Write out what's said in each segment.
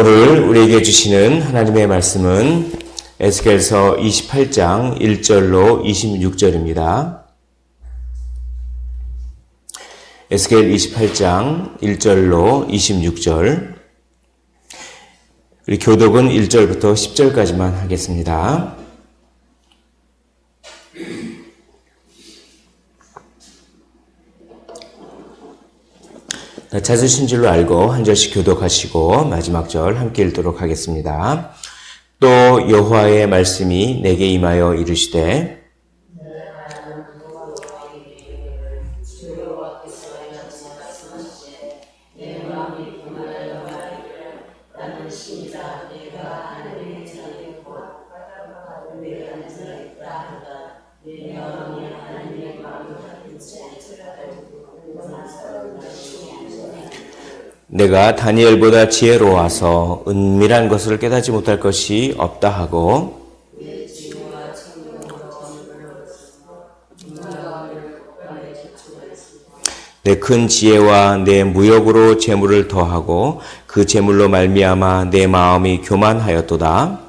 오늘 우리에게 주시는 하나님의 말씀은 에스겔서 28장 1절로 26절입니다. 에스겔 28장 1절로 26절. 우리 교독은 1절부터 10절까지만 하겠습니다. 찾으신 줄로 알고 한 절씩 교독하시고 마지막 절 함께 읽도록 하겠습니다. 또 여호와의 말씀이 내게 임하여 이르시되 내가 다니엘보다 지혜로워서 은밀한 것을 깨닫지 못할 것이 없다 하고 내 큰 지혜와 내 무역으로 재물을 더하고 그 재물로 말미암아 내 마음이 교만하였도다.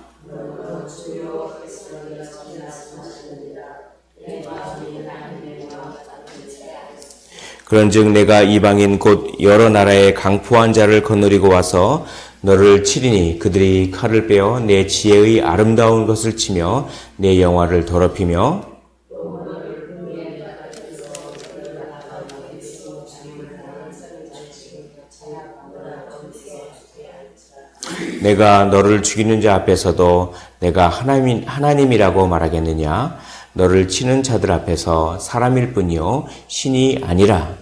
그런즉 내가 이방인 곧 여러 나라의 강포한 자를 거느리고 와서 너를 치리니 그들이 칼을 빼어 내 지혜의 아름다운 것을 치며 내 영화를 더럽히며 내가 너를 죽이는 자 앞에서도 내가 하나님이라고 말하겠느냐? 너를 치는 자들 앞에서 사람일 뿐이요 신이 아니라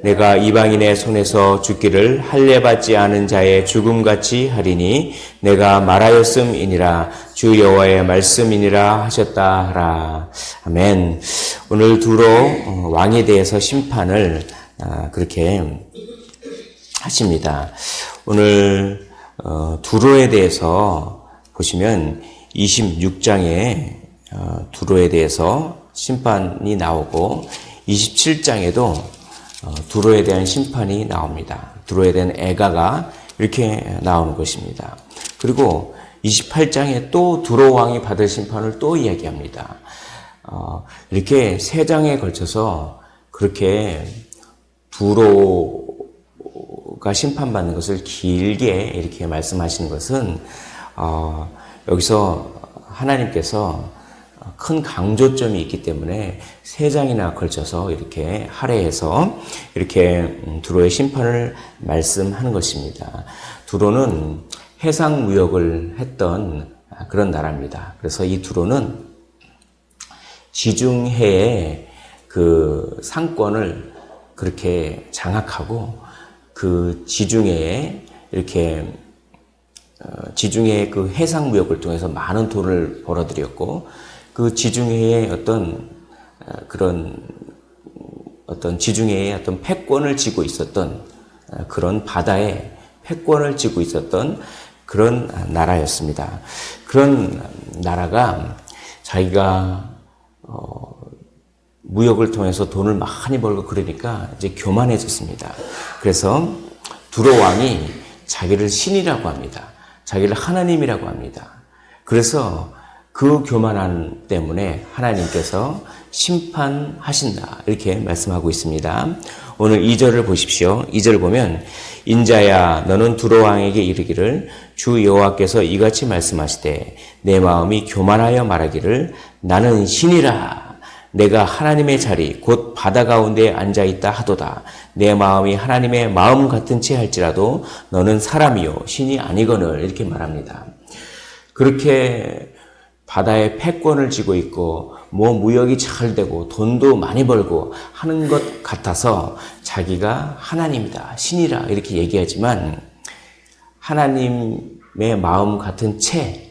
내가 이방인의 손에서 죽기를 할례받지 않은 자의 죽음같이 하리니 내가 말하였음이니라 주 여호와의 말씀이니라 하셨다 하라. 아멘. 오늘 두로 왕에 대해서 심판을 그렇게 하십니다. 오늘 두로에 대해서 보시면 26장에 두로에 대해서 심판이 나오고 27장에도 두로에 대한 심판이 나옵니다. 두로에 대한 애가가 이렇게 나오는 것입니다. 그리고 28장에 또 두로 왕이 받을 심판을 또 이야기합니다. 이렇게 세 장에 걸쳐서 그렇게 두로가 심판받는 것을 길게 이렇게 말씀하시는 것은 여기서 하나님께서 큰 강조점이 있기 때문에 세 장이나 걸쳐서 이렇게 할애해서 이렇게 두로의 심판을 말씀하는 것입니다. 두로는 해상 무역을 했던 그런 나라입니다. 그래서 이 두로는 지중해의 그 상권을 그렇게 장악하고 그 지중해에 이렇게 지중해의 그 해상 무역을 통해서 많은 돈을 벌어들였고 그 지중해의 어떤 지중해의 어떤 패권을 쥐고 있었던 그런 바다에 패권을 쥐고 있었던 그런 나라였습니다. 그런 나라가 자기가 무역을 통해서 돈을 많이 벌고 그러니까 이제 교만해졌습니다. 그래서 두로 왕이 자기를 신이라고 합니다. 자기를 하나님이라고 합니다. 그래서 그 교만함 때문에 하나님께서 심판하신다 이렇게 말씀하고 있습니다. 오늘 2절을 보십시오. 2절 보면 인자야 너는 두로 왕에게 이르기를 주 여호와께서 이같이 말씀하시되 내 마음이 교만하여 말하기를 나는 신이라 내가 하나님의 자리 곧 바다 가운데 앉아있다 하도다. 내 마음이 하나님의 마음 같은 채 할지라도 너는 사람이요 신이 아니거늘 이렇게 말합니다. 그렇게 바다에 패권을 쥐고 있고 무역이 잘 되고 돈도 많이 벌고 하는 것 같아서 자기가 하나님이다 신이라 이렇게 얘기하지만 하나님의 마음 같은 채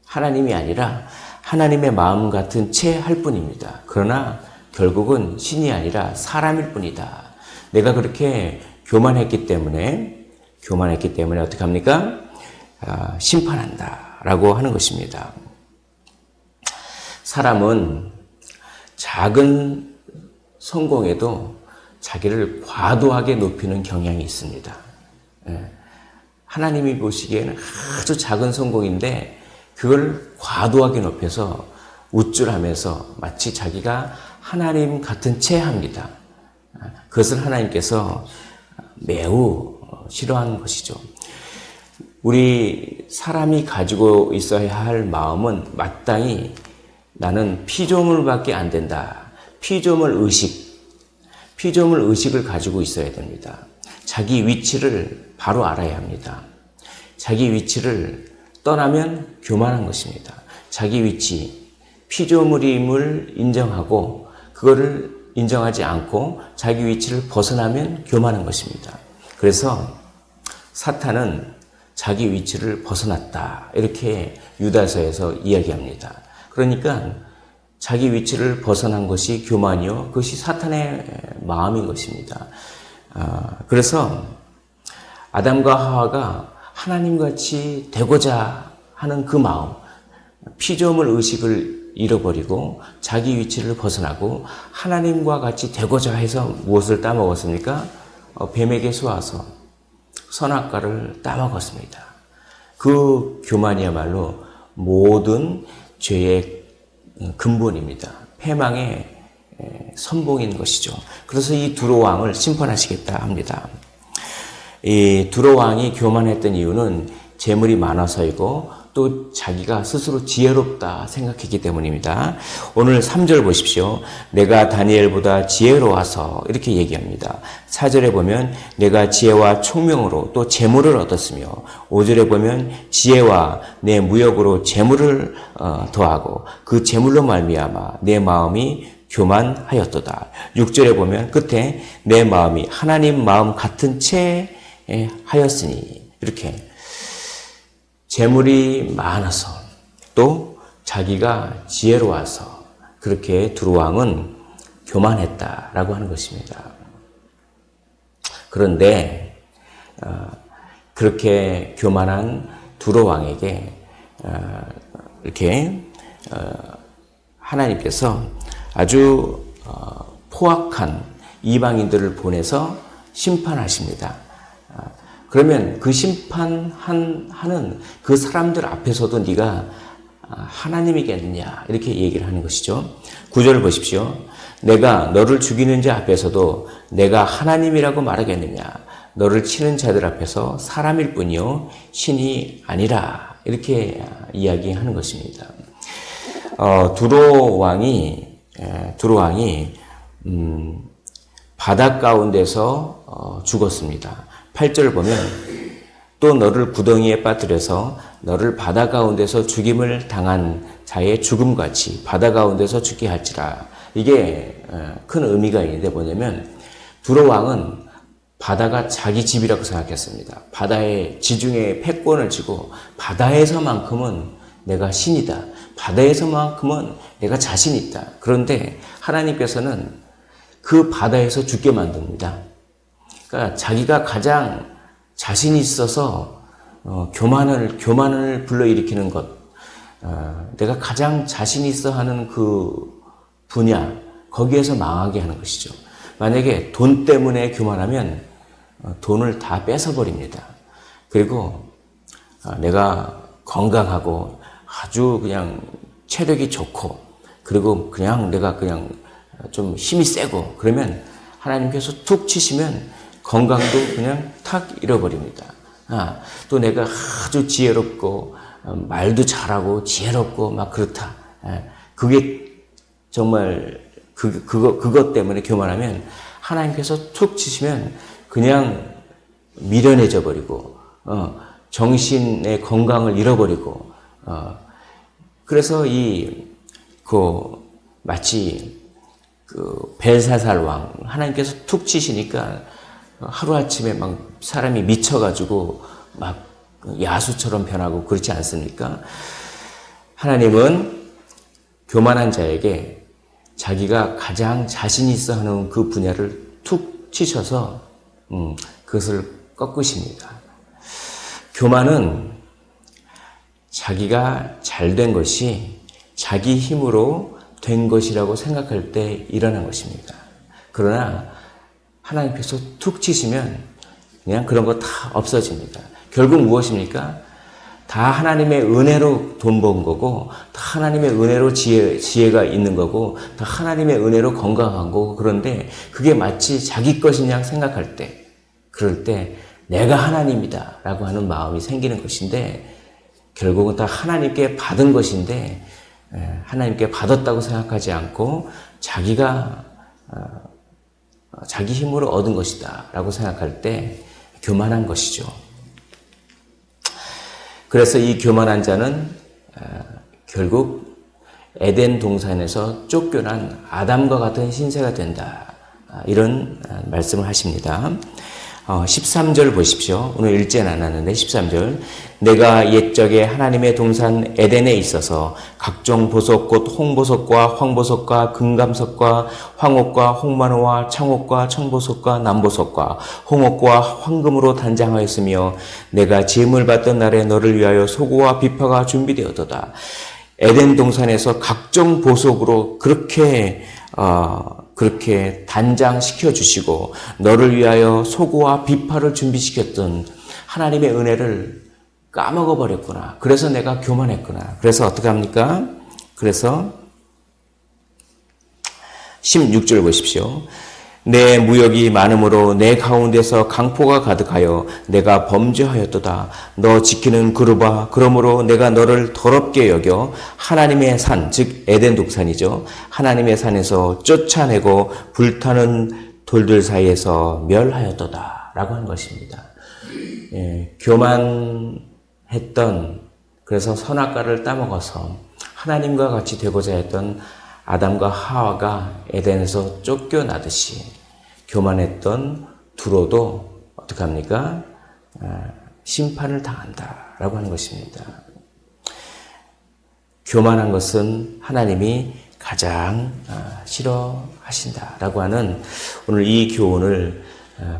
하나님이 아니라 하나님의 마음 같은 채 할 뿐입니다. 그러나 결국은 신이 아니라 사람일 뿐이다. 내가 그렇게 교만했기 때문에 어떻게 합니까? 심판한다 라고 하는 것입니다. 사람은 작은 성공에도 자기를 과도하게 높이는 경향이 있습니다. 하나님이 보시기에는 아주 작은 성공인데 그걸 과도하게 높여서 우쭐하면서 마치 자기가 하나님 같은 채 합니다. 그것을 하나님께서 매우 싫어하는 것이죠. 우리 사람이 가지고 있어야 할 마음은 마땅히 나는 피조물밖에 안 된다. 피조물 의식을 가지고 있어야 됩니다. 자기 위치를 바로 알아야 합니다. 자기 위치를 떠나면 교만한 것입니다. 자기 위치, 피조물임을 인정하고 그거를 인정하지 않고 자기 위치를 벗어나면 교만한 것입니다. 그래서 사탄은 자기 위치를 벗어났다. 이렇게 유다서에서 이야기합니다. 그러니까 자기 위치를 벗어난 것이 교만이요. 그것이 사탄의 마음인 것입니다. 그래서 아담과 하와가 하나님같이 되고자 하는 그 마음, 피조물 의식을 잃어버리고 자기 위치를 벗어나고 하나님과 같이 되고자 해서 무엇을 따먹었습니까? 뱀에게 쏘아서 선악과를 따먹었습니다. 그 교만이야말로 모든 죄의 근본입니다. 패망의 선봉인 것이죠. 그래서 이 두로 왕을 심판하시겠다 합니다. 이 두로 왕이 교만했던 이유는 재물이 많아서이고 또 자기가 스스로 지혜롭다 생각했기 때문입니다. 오늘 3절 보십시오. 내가 다니엘보다 지혜로워서 이렇게 얘기합니다. 4절에 보면 내가 지혜와 총명으로 또 재물을 얻었으며 5절에 보면 지혜와 내 무역으로 재물을 더하고 그 재물로 말미암아 내 마음이 교만하였도다. 6절에 보면 끝에 내 마음이 하나님 마음 같은 채 하였으니 이렇게 재물이 많아서 또 자기가 지혜로워서 그렇게 두로 왕은 교만했다라고 하는 것입니다. 그런데 그렇게 교만한 두로 왕에게 이렇게 하나님께서 아주 포악한 이방인들을 보내서 심판하십니다. 그러면 그 심판하는 그 사람들 앞에서도 네가 하나님이겠느냐 이렇게 얘기를 하는 것이죠. 9절을 보십시오. 내가 너를 죽이는 자 앞에서도 내가 하나님이라고 말하겠느냐. 너를 치는 자들 앞에서 사람일 뿐이요 신이 아니라 이렇게 이야기하는 것입니다. 두로 왕이 바닷 가운데서 죽었습니다. 8절을 보면 또 너를 구덩이에 빠뜨려서 너를 바다 가운데서 죽임을 당한 자의 죽음같이 바다 가운데서 죽게 할지라. 이게 큰 의미가 있는데 뭐냐면 두로 왕은 바다가 자기 집이라고 생각했습니다. 바다의 지중해 패권을 쥐고 바다에서만큼은 내가 신이다. 바다에서만큼은 내가 자신 있다. 그런데 하나님께서는 그 바다에서 죽게 만듭니다. 그러니까 자기가 가장 자신이 있어서 교만을 불러일으키는 것, 내가 가장 자신 있어 하는 그 분야, 거기에서 망하게 하는 것이죠. 만약에 돈 때문에 교만하면 돈을 다 뺏어버립니다. 그리고 내가 건강하고 아주 그냥 체력이 좋고 그리고 그냥 내가 그냥 좀 힘이 세고 그러면 하나님께서 툭 치시면 건강도 그냥 탁 잃어버립니다. 또 내가 아주 지혜롭고 말도 잘하고 지혜롭고 막 그렇다. 그게 정말 그것 때문에 교만하면 하나님께서 툭 치시면 그냥 미련해져 버리고 정신의 건강을 잃어버리고 그래서 마치 벨사살 왕 하나님께서 툭 치시니까 하루아침에 막 사람이 미쳐가지고 막 야수처럼 변하고 그렇지 않습니까? 하나님은 교만한 자에게 자기가 가장 자신 있어 하는 그 분야를 툭 치셔서 그것을 꺾으십니다. 교만은 자기가 잘된 것이 자기 힘으로 된 것이라고 생각할 때 일어난 것입니다. 그러나 하나님께서 툭 치시면 그냥 그런 거 다 없어집니다. 결국 무엇입니까? 다 하나님의 은혜로 돈 번 거고, 다 하나님의 은혜로 지혜가 있는 거고, 다 하나님의 은혜로 건강한 거고, 그런데 그게 마치 자기 것이냐 생각할 때, 그럴 때 내가 하나님이다 라고 하는 마음이 생기는 것인데, 결국은 다 하나님께 받은 것인데, 하나님께 받았다고 생각하지 않고 자기가 자기 힘으로 얻은 것이다 라고 생각할 때 교만한 것이죠. 그래서 이 교만한 자는 결국 에덴 동산에서 쫓겨난 아담과 같은 신세가 된다. 이런 말씀을 하십니다. 13절 보십시오. 오늘 읽지는 않았는데 13절. 내가 옛적에 하나님의 동산 에덴에 있어서 각종 보석 곧 홍보석과 황보석과 금감석과 황옥과 홍만호와 창옥과 청보석과 남보석과 홍옥과 황금으로 단장하였으며 내가 제물 받던 날에 너를 위하여 소고와 비파가 준비되었도다. 에덴 동산에서 각종 보석으로 그렇게 단장시켜 주시고 너를 위하여 소고와 비파를 준비시켰던 하나님의 은혜를 까먹어 버렸구나. 그래서 내가 교만했구나. 그래서 어떻게 합니까? 그래서 16절 보십시오. 내 무역이 많음으로 내 가운데서 강포가 가득하여 내가 범죄하였도다. 너 지키는 그루바 그러므로 내가 너를 더럽게 여겨 하나님의 산, 즉 에덴 동산이죠. 하나님의 산에서 쫓아내고 불타는 돌들 사이에서 멸하였도다 라고 한 것입니다. 교만했던, 그래서 선악과를 따먹어서 하나님과 같이 되고자 했던 아담과 하와가 에덴에서 쫓겨나듯이 교만했던 두로도 어떻게 합니까? 심판을 당한다라고 하는 것입니다. 교만한 것은 하나님이 가장 싫어하신다라고 하는 오늘 이 교훈을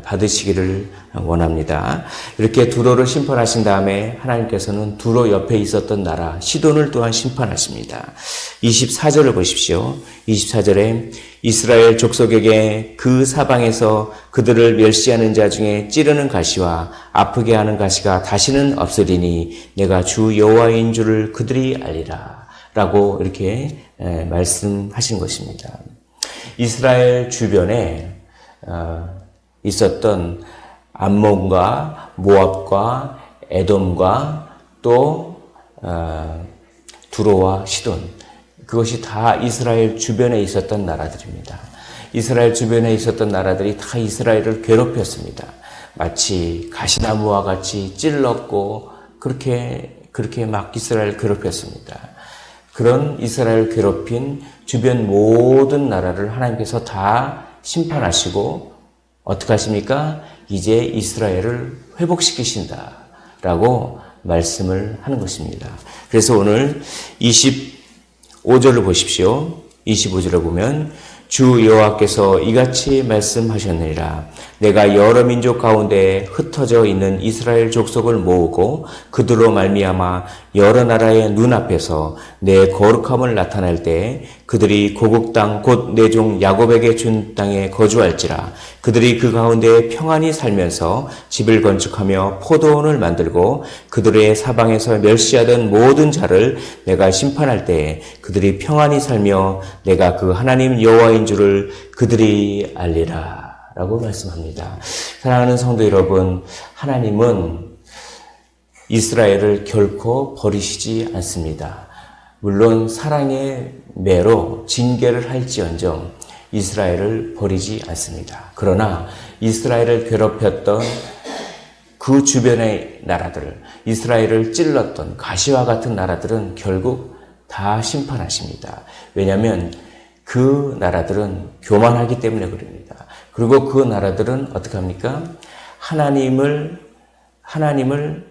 받으시기를 원합니다. 이렇게 두로를 심판하신 다음에 하나님께서는 두로 옆에 있었던 나라 시돈을 또한 심판하십니다. 24절을 보십시오. 24절에 이스라엘 족속에게 그 사방에서 그들을 멸시하는 자 중에 찌르는 가시와 아프게 하는 가시가 다시는 없으리니 내가 주 여호와인 줄을 그들이 알리라 라고 이렇게 말씀하신 것입니다. 이스라엘 주변에 있었던 암몬과 모압과 에돔과 또 두로와 시돈, 그것이 다 이스라엘 주변에 있었던 나라들입니다. 이스라엘 주변에 있었던 나라들이 다 이스라엘을 괴롭혔습니다. 마치 가시나무와 같이 찔렀고 그렇게 막 이스라엘을 괴롭혔습니다. 그런 이스라엘을 괴롭힌 주변 모든 나라를 하나님께서 다 심판하시고 어떻게 하십니까? 이제 이스라엘을 회복시키신다라고 말씀을 하는 것입니다. 그래서 오늘 25절을 보십시오. 25절을 보면 주 여호와께서 이같이 말씀하셨느니라. 내가 여러 민족 가운데 흩어져 있는 이스라엘 족속을 모으고 그들로 말미암아 여러 나라의 눈앞에서 내 거룩함을 나타낼 때 그들이 고국 땅 곧 내 종 야곱에게 준 땅에 거주할지라. 그들이 그 가운데 평안히 살면서 집을 건축하며 포도원을 만들고 그들의 사방에서 멸시하던 모든 자를 내가 심판할 때에 그들이 평안히 살며 내가 그 하나님 여호와인 줄을 그들이 알리라 라고 말씀합니다. 사랑하는 성도 여러분, 하나님은 이스라엘을 결코 버리시지 않습니다. 물론 사랑의 매로 징계를 할지언정 이스라엘을 버리지 않습니다. 그러나 이스라엘을 괴롭혔던 그 주변의 나라들, 이스라엘을 찔렀던 가시와 같은 나라들은 결국 다 심판하십니다. 왜냐하면 그 나라들은 교만하기 때문에 그럽니다. 그리고 그 나라들은 어떻게 합니까? 하나님을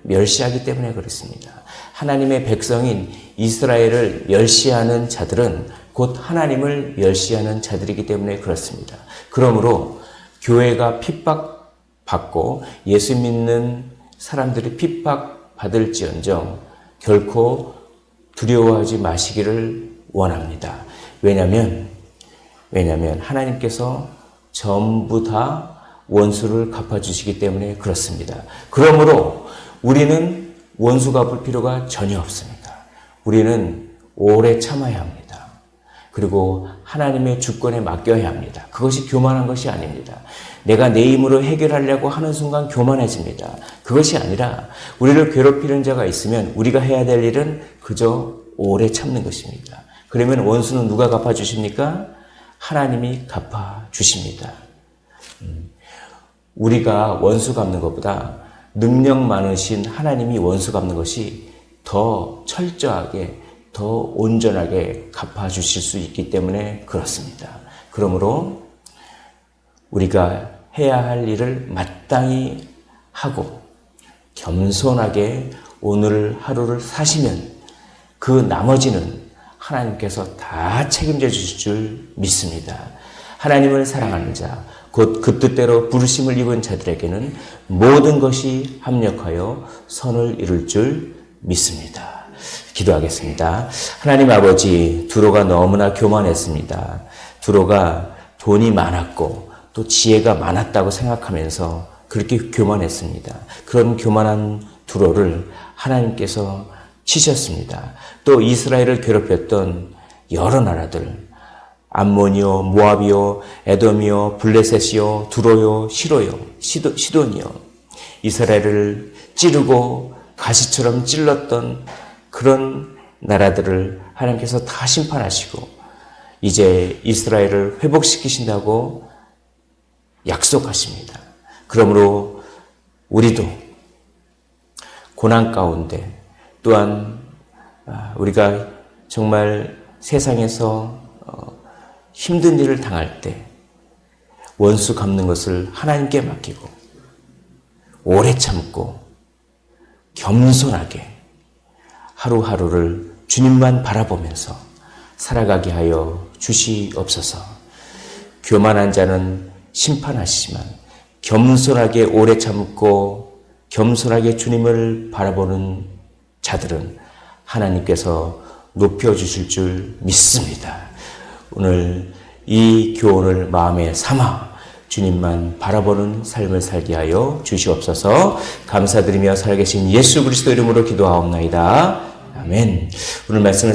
멸시하기 때문에 그렇습니다. 하나님의 백성인 이스라엘을 멸시하는 자들은 곧 하나님을 멸시하는 자들이기 때문에 그렇습니다. 그러므로 교회가 핍박받고 예수 믿는 사람들이 핍박받을지언정 결코 두려워하지 마시기를 원합니다. 왜냐하면 하나님께서 전부 다 원수를 갚아주시기 때문에 그렇습니다. 그러므로 우리는 원수 갚을 필요가 전혀 없습니다. 우리는 오래 참아야 합니다. 그리고 하나님의 주권에 맡겨야 합니다. 그것이 교만한 것이 아닙니다. 내가 내 힘으로 해결하려고 하는 순간 교만해집니다. 그것이 아니라 우리를 괴롭히는 자가 있으면 우리가 해야 될 일은 그저 오래 참는 것입니다. 그러면 원수는 누가 갚아주십니까? 하나님이 갚아주십니다. 우리가 원수 갚는 것보다 능력 많으신 하나님이 원수 갚는 것이 더 철저하게, 더 온전하게 갚아주실 수 있기 때문에 그렇습니다. 그러므로 우리가 해야 할 일을 마땅히 하고 겸손하게 오늘 하루를 사시면 그 나머지는 하나님께서 다 책임져 주실 줄 믿습니다. 하나님을 사랑하는 자, 곧 그 뜻대로 부르심을 입은 자들에게는 모든 것이 합력하여 선을 이룰 줄 믿습니다. 기도하겠습니다. 하나님 아버지, 두로가 너무나 교만했습니다. 두로가 돈이 많았고 또 지혜가 많았다고 생각하면서 그렇게 교만했습니다. 그런 교만한 두로를 하나님께서 치셨습니다. 또 이스라엘을 괴롭혔던 여러 나라들, 암몬이요, 모압이요, 에돔이요, 블레셋이요, 두로요, 시돈이요, 이스라엘을 찌르고 가시처럼 찔렀던 그런 나라들을 하나님께서 다 심판하시고 이제 이스라엘을 회복시키신다고 약속하십니다. 그러므로 우리도 고난 가운데 또한 우리가 정말 세상에서 힘든 일을 당할 때 원수 갚는 것을 하나님께 맡기고 오래 참고 겸손하게 하루하루를 주님만 바라보면서 살아가게 하여 주시옵소서. 교만한 자는 심판하시지만 겸손하게 오래 참고 겸손하게 주님을 바라보는 자들은 하나님께서 높여주실 줄 믿습니다. 오늘 이 교훈을 마음에 삼아 주님만 바라보는 삶을 살게 하여 주시옵소서. 감사드리며 살아계신 예수 그리스도 이름으로 기도하옵나이다. 아멘. 오늘 말씀을